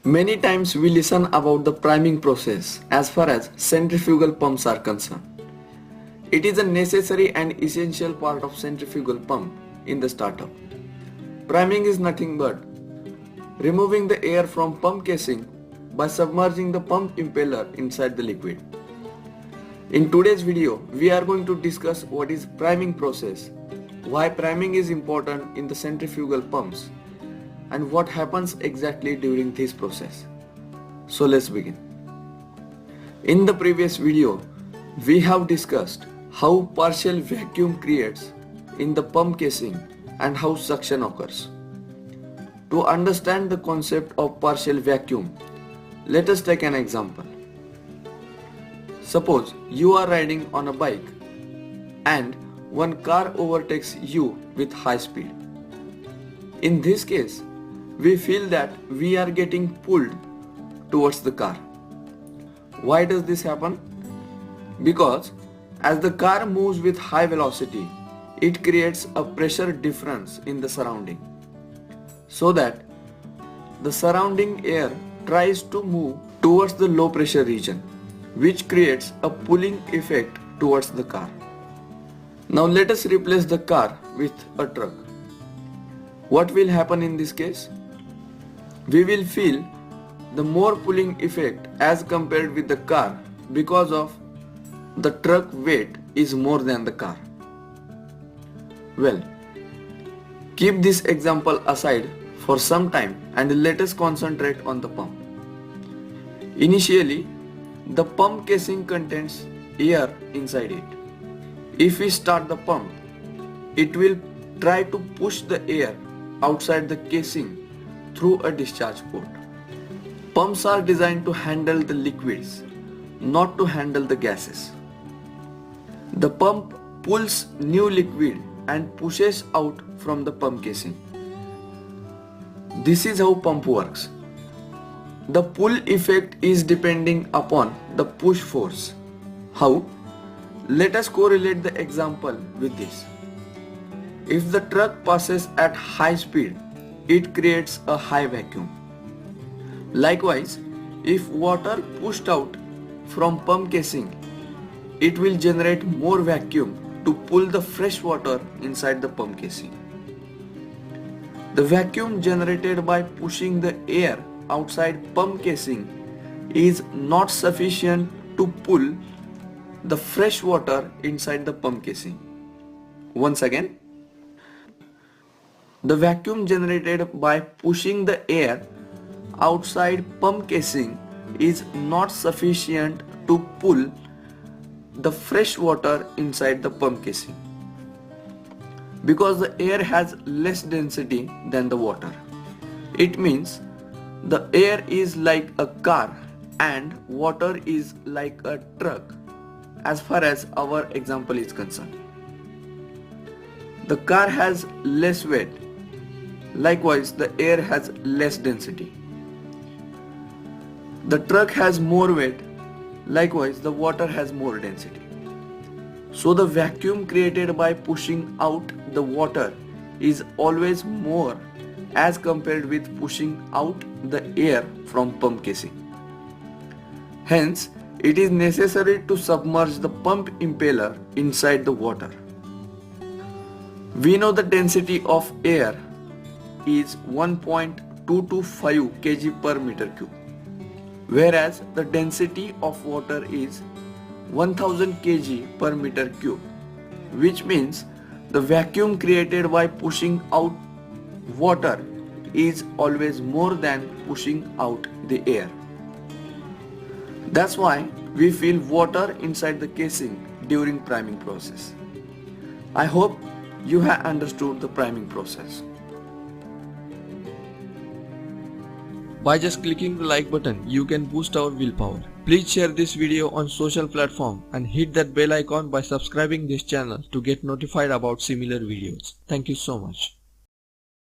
Many times we listen about the priming process as far as centrifugal pumps are concerned. It is a necessary and essential part of centrifugal pump in the startup. Priming is nothing but removing the air from pump casing by submerging the pump impeller inside the liquid. In today's video, we are going to discuss what is priming process, why priming is important in the centrifugal pumps, and what happens exactly during this process. So let's begin. In the previous video, we have discussed how partial vacuum creates in the pump casing and how suction occurs. To understand the concept of partial vacuum, let us take an example. Suppose you are riding on a bike and one car overtakes you with high speed. In this case, we feel that we are getting pulled towards the car. Why does this happen? Because as the car moves with high velocity, it creates a pressure difference in the surrounding, so that the surrounding air tries to move towards the low pressure region, which creates a pulling effect towards the car. Now let us replace the car with a truck. What will happen in this case? We will feel the more pulling effect as compared with the car because of the truck weight is more than the car. Well, keep this example aside for some time and let us concentrate on the pump. Initially, the pump casing contains air inside it. If we start the pump, it will try to push the air outside the casing through a discharge port. Pumps are designed to handle the liquids, not to handle the gases. The pump pulls new liquid and pushes out from the pump casing. This is how pump works. The pull effect is depending upon the push force. How? Let us correlate the example with this. If the truck passes at high speed, it creates a high vacuum. Likewise, if water pushed out from pump casing, it will generate more vacuum to pull the fresh water inside the pump casing. The vacuum generated by pushing the air outside pump casing is not sufficient to pull the fresh water inside the pump casing. Once again, the vacuum generated by pushing the air outside pump casing is not sufficient to pull the fresh water inside the pump casing because the air has less density than the water. It means the air is like a car and water is like a truck as far as our example is concerned. The car has less weight. Likewise, the air has less density. The truck has more weight. Likewise, the water has more density. So the vacuum created by pushing out the water is always more as compared with pushing out the air from pump casing. Hence, it is necessary to submerge the pump impeller inside the water. We know the density of air is 1.225 kg per meter cube, whereas the density of water is 1000 kg per meter cube, which means the vacuum created by pushing out water is always more than pushing out the air. That's why we feel water inside the casing during priming process. I hope you have understood the priming process. By just clicking the like button, you can boost our willpower. Please share this video on social platform and hit that bell icon by subscribing this channel to get notified about similar videos. Thank you so much.